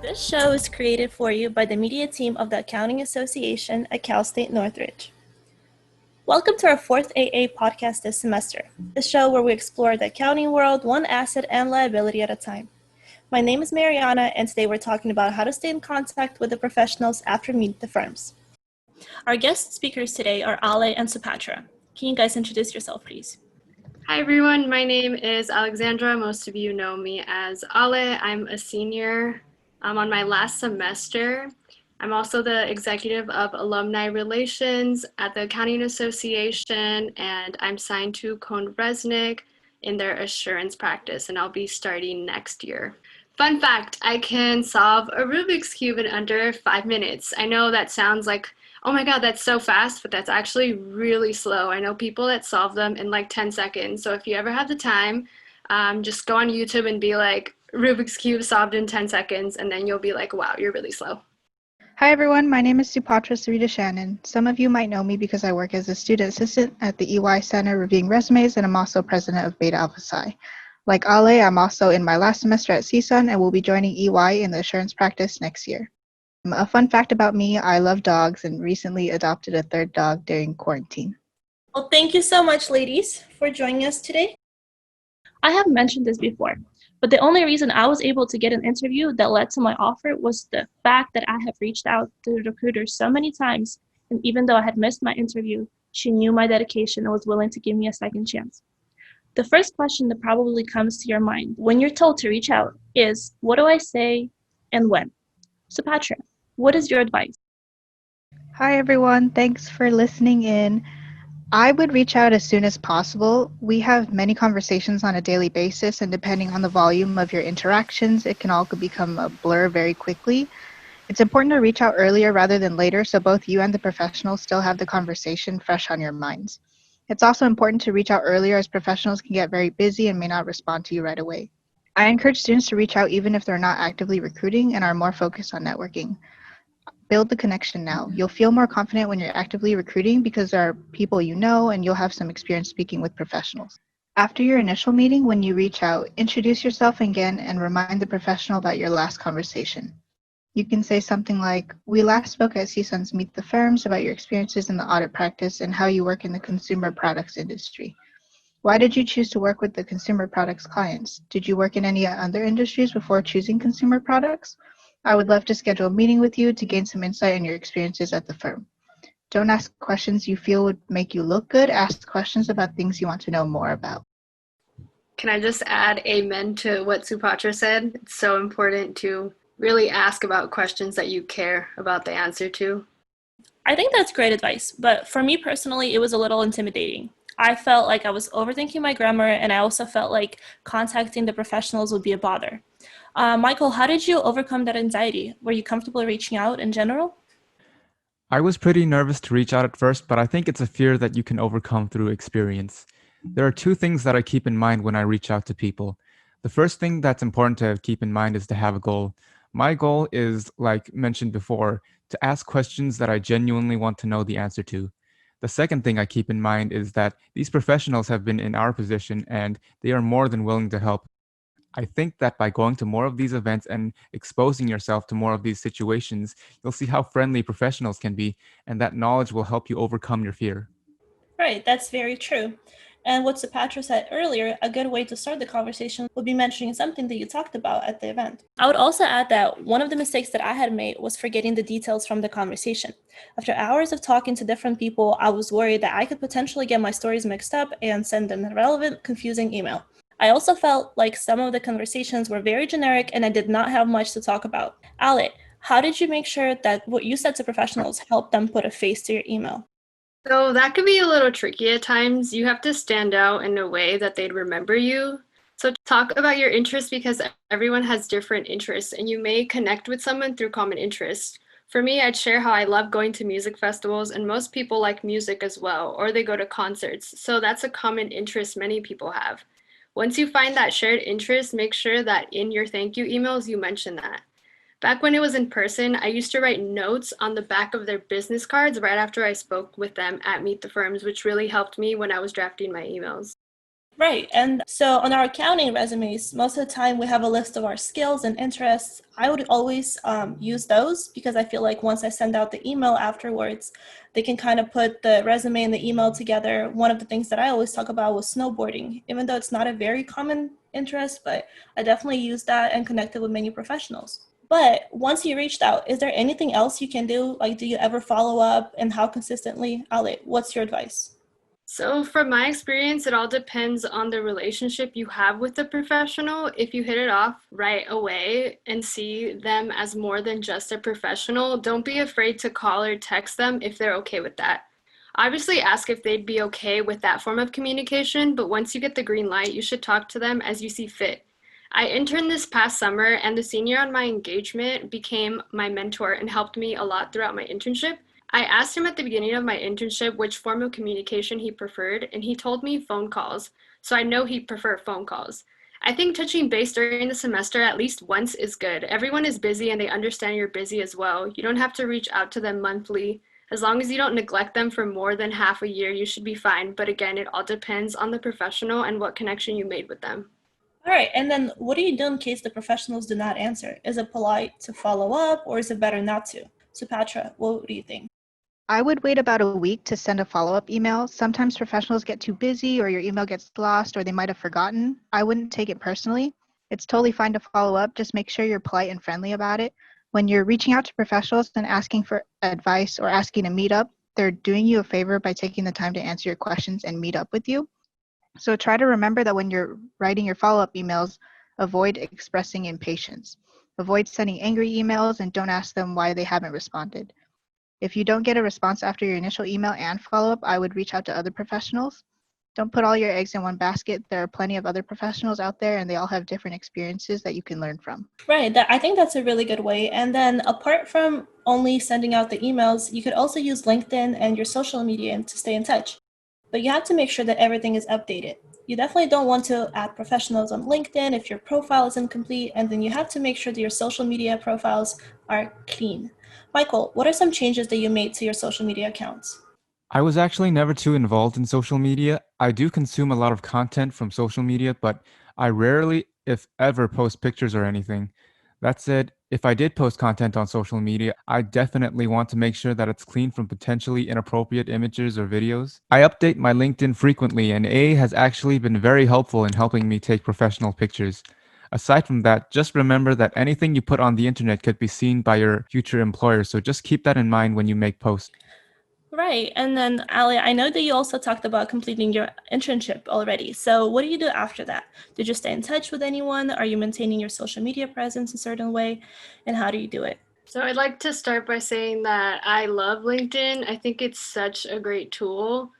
This show is created for you by the media team of the Accounting Association at Cal State Northridge. Welcome to our fourth AA podcast this semester, the show where we explore the accounting world one asset and liability at a time. My name is Mariana, and today we're talking about how to stay in contact with the professionals after Meet the Firms. Our guest speakers today are Ale and Supatra. Can you guys introduce yourself, please? Hi everyone, my name is Alexandra. Most of you know me as Ale. I'm a senior. I'm on my last semester. I'm also the executive of alumni relations at the Accounting Association, and I'm signed to CohnReznick in their assurance practice, and I'll be starting next year. Fun fact, I can solve a Rubik's Cube in under 5 minutes. I know that sounds like, oh my God, that's so fast, but that's actually really slow. I know people that solve them in like 10 seconds. So if you ever have the time, just go on YouTube and be like, Rubik's Cube solved in 10 seconds, and then you'll be like, wow, you're really slow. Hi everyone, my name is Supatras Advice. Some of you might know me because I work as a student assistant at the EY Center reviewing resumes, and I'm also president of VITA Alpha Psi. Like Ale, I'm also in my last semester at CSUN and will be joining EY in the assurance practice next year. A fun fact about me, I love dogs and recently adopted a third dog during quarantine. Well, thank you so much, ladies, for joining us today. I have mentioned this before, but the only reason I was able to get an interview that led to my offer was the fact that I have reached out to the recruiter so many times, and even though I had missed my interview, she knew my dedication and was willing to give me a second chance. The first question that probably comes to your mind when you're told to reach out is, what do I say and when? Supatra, what is your advice? Hi everyone, thanks for listening in. I would reach out as soon as possible. We have many conversations on a daily basis, and depending on the volume of your interactions, it can all become a blur very quickly. It's important to reach out earlier rather than later so both you and the professionals still have the conversation fresh on your minds. It's also important to reach out earlier as professionals can get very busy and may not respond to you right away. I encourage students to reach out even if they're not actively recruiting and are more focused on networking. Build the connection now. You'll feel more confident when you're actively recruiting because there are people you know and you'll have some experience speaking with professionals. After your initial meeting, when you reach out, introduce yourself again and remind the professional about your last conversation. You can say something like, we last spoke at CSUN's Meet the Firms about your experiences in the audit practice and how you work in the consumer products industry. Why did you choose to work with the consumer products clients? Did you work in any other industries before choosing consumer products? I would love to schedule a meeting with you to gain some insight on your experiences at the firm. Don't ask questions you feel would make you look good. Ask questions about things you want to know more about. Can I just add amen to what Supatra said? It's so important to really ask about questions that you care about the answer to. I think that's great advice, but for me personally, it was a little intimidating. I felt like I was overthinking my grammar, and I also felt like contacting the professionals would be a bother. Michael, how did you overcome that anxiety? Were you comfortable reaching out in general? I was pretty nervous to reach out at first, but I think it's a fear that you can overcome through experience. There are two things that I keep in mind when I reach out to people. The first thing that's important to keep in mind is to have a goal. My goal is, like mentioned before, to ask questions that I genuinely want to know the answer to. The second thing I keep in mind is that these professionals have been in our position and they are more than willing to help. I think that by going to more of these events and exposing yourself to more of these situations, you'll see how friendly professionals can be, and that knowledge will help you overcome your fear. Right, that's very true. And what Supatra said earlier, a good way to start the conversation would be mentioning something that you talked about at the event. I would also add that one of the mistakes that I had made was forgetting the details from the conversation. After hours of talking to different people, I was worried that I could potentially get my stories mixed up and send an irrelevant, confusing email. I also felt like some of the conversations were very generic and I did not have much to talk about. Ale, how did you make sure that what you said to professionals helped them put a face to your email? So that could be a little tricky at times. You have to stand out in a way that they'd remember you. So talk about your interests because everyone has different interests and you may connect with someone through common interests. For me, I'd share how I love going to music festivals and most people like music as well, or they go to concerts. So that's a common interest many people have. Once you find that shared interest, make sure that in your thank you emails, you mention that. Back when it was in person, I used to write notes on the back of their business cards right after I spoke with them at Meet the Firms, which really helped me when I was drafting my emails. Right. And so on our accounting resumes, most of the time we have a list of our skills and interests. I would always use those because I feel like once I send out the email afterwards, they can kind of put the resume and the email together. One of the things that I always talk about was snowboarding, even though it's not a very common interest, but I definitely use that and connected with many professionals. But once you reached out, is there anything else you can do? Like, do you ever follow up, and how consistently? Ale, what's your advice? So from my experience, it all depends on the relationship you have with the professional. If you hit it off right away and see them as more than just a professional, don't be afraid to call or text them if they're okay with that. Obviously, ask if they'd be okay with that form of communication, but once you get the green light, you should talk to them as you see fit. I interned this past summer, and the senior on my engagement became my mentor and helped me a lot throughout my internship. I asked him at the beginning of my internship which form of communication he preferred, and he told me phone calls, so I know he preferred phone calls. I think touching base during the semester at least once is good. Everyone is busy and they understand you're busy as well. You don't have to reach out to them monthly. As long as you don't neglect them for more than half a year, you should be fine. But again, it all depends on the professional and what connection you made with them. All right, and then what do you do in case the professionals do not answer? Is it polite to follow up, or is it better not to? Supatra, what do you think? I would wait about a week to send a follow-up email. Sometimes professionals get too busy or your email gets lost or they might have forgotten. I wouldn't take it personally. It's totally fine to follow up. Just make sure you're polite and friendly about it. When you're reaching out to professionals and asking for advice or asking to meet up, they're doing you a favor by taking the time to answer your questions and meet up with you. So try to remember that when you're writing your follow-up emails, avoid expressing impatience. Avoid sending angry emails and don't ask them why they haven't responded. If you don't get a response after your initial email and follow-up, I would reach out to other professionals. Don't put all your eggs in one basket. There are plenty of other professionals out there and they all have different experiences that you can learn from. Right, I think that's a really good way. And then apart from only sending out the emails, you could also use LinkedIn and your social media to stay in touch. But you have to make sure that everything is updated. You definitely don't want to add professionals on LinkedIn if your profile is incomplete, and then you have to make sure that your social media profiles are clean. Michael, what are some changes that you made to your social media accounts? I was actually never too involved in social media. I do consume a lot of content from social media, but I rarely, if ever, post pictures or anything. That said, if I did post content on social media, I definitely want to make sure that it's clean from potentially inappropriate images or videos. I update my LinkedIn frequently, and A has actually been very helpful in helping me take professional pictures. Aside from that, just remember that anything you put on the internet could be seen by your future employer, so just keep that in mind when you make posts. Right. And then, Ali, I know that you also talked about completing your internship already. So, what do you do after that? Did you stay in touch with anyone? Are you maintaining your social media presence a certain way? And how do you do it? So I'd like to start by saying that I love LinkedIn. I think it's such a great tool.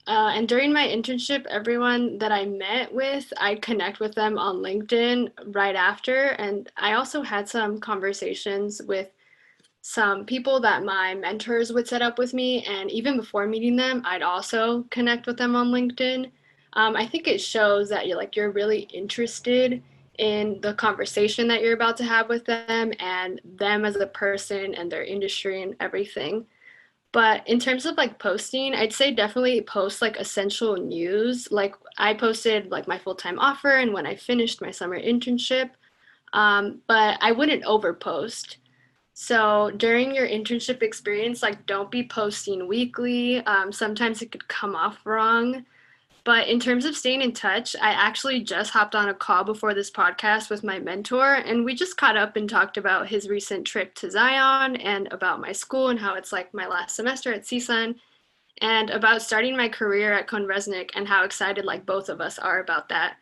And during my internship, everyone that I met with, I connect with them on LinkedIn right after. And I also had some conversations with some people that my mentors would set up with me. And even before meeting them, I'd also connect with them on LinkedIn. I think it shows that you're really interested in the conversation that you're about to have with them and them as a person and their industry and everything. But in terms of like posting, I'd say definitely post like essential news. Like I posted like my full-time offer and when I finished my summer internship, but I wouldn't overpost. So during your internship experience, like don't be posting weekly. Sometimes it could come off wrong. But in terms of staying in touch, I actually just hopped on a call before this podcast with my mentor, and we just caught up and talked about his recent trip to Zion and about my school and how it's like my last semester at CSUN and about starting my career at Conresnick and how excited like both of us are about that.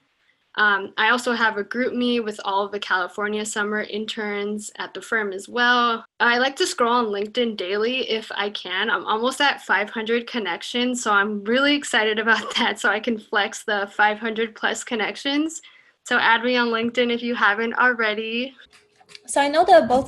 I also have a group me with all of the California summer interns at the firm as well. I like to scroll on LinkedIn daily if I can. I'm almost at 500 connections, so I'm really excited about that so I can flex the 500 plus connections. So add me on LinkedIn if you haven't already. So, I know that both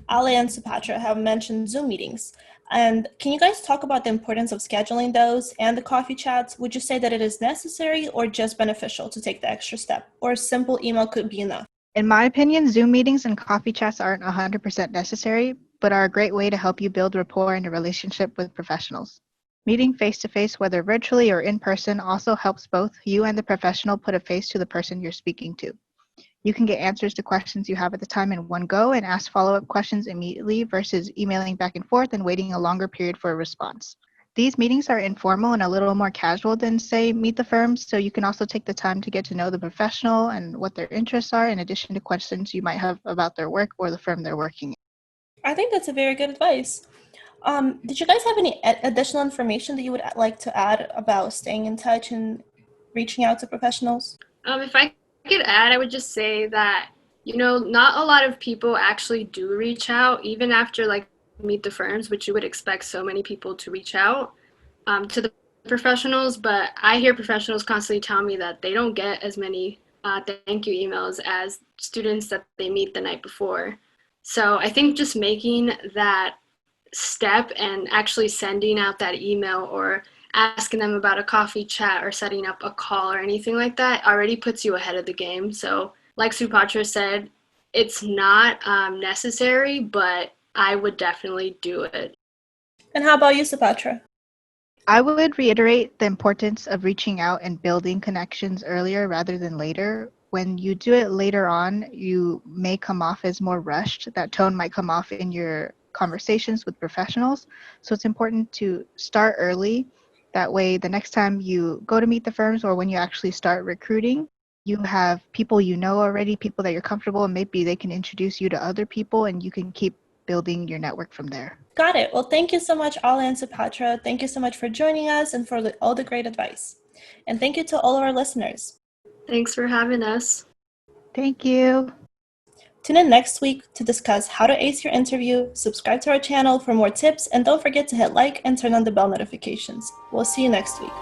Ale and Supatra have mentioned Zoom meetings. And can you guys talk about the importance of scheduling those and the coffee chats? Would you say that it is necessary or just beneficial to take the extra step? Or a simple email could be enough? In my opinion, Zoom meetings and coffee chats aren't 100% necessary, but are a great way to help you build rapport and a relationship with professionals. Meeting face-to-face, whether virtually or in person, also helps both you and the professional put a face to the person you're speaking to. You can get answers to questions you have at the time in one go and ask follow-up questions immediately versus emailing back and forth and waiting a longer period for a response. These meetings are informal and a little more casual than, say, Meet the Firms, so you can also take the time to get to know the professional and what their interests are in addition to questions you might have about their work or the firm they're working in. I think that's a very good advice. Did you guys have any additional information that you would like to add about staying in touch and reaching out to professionals? If I could add, I would just say that, not a lot of people actually do reach out, even after Meet the Firms, which you would expect so many people to reach out to the professionals. But I hear professionals constantly tell me that they don't get as many thank you emails as students that they meet the night before. So I think just making that step and actually sending out that email or asking them about a coffee chat or setting up a call or anything like that already puts you ahead of the game. So like Supatra said, it's not necessary, but I would definitely do it. And how about you, Supatra? I would reiterate the importance of reaching out and building connections earlier rather than later. When you do it later on, you may come off as more rushed. That tone might come off in your conversations with professionals. So it's important to start early. That way, the next time you go to meet the firms or when you actually start recruiting, you have people you know already, people that you're comfortable, and maybe they can introduce you to other people and you can keep building your network from there. Got it. Well, thank you so much, Ale and Supatra. Thank you so much for joining us and for all the great advice. And thank you to all of our listeners. Thanks for having us. Thank you. Tune in next week to discuss how to ace your interview, subscribe to our channel for more tips, and don't forget to hit like and turn on the bell notifications. We'll see you next week.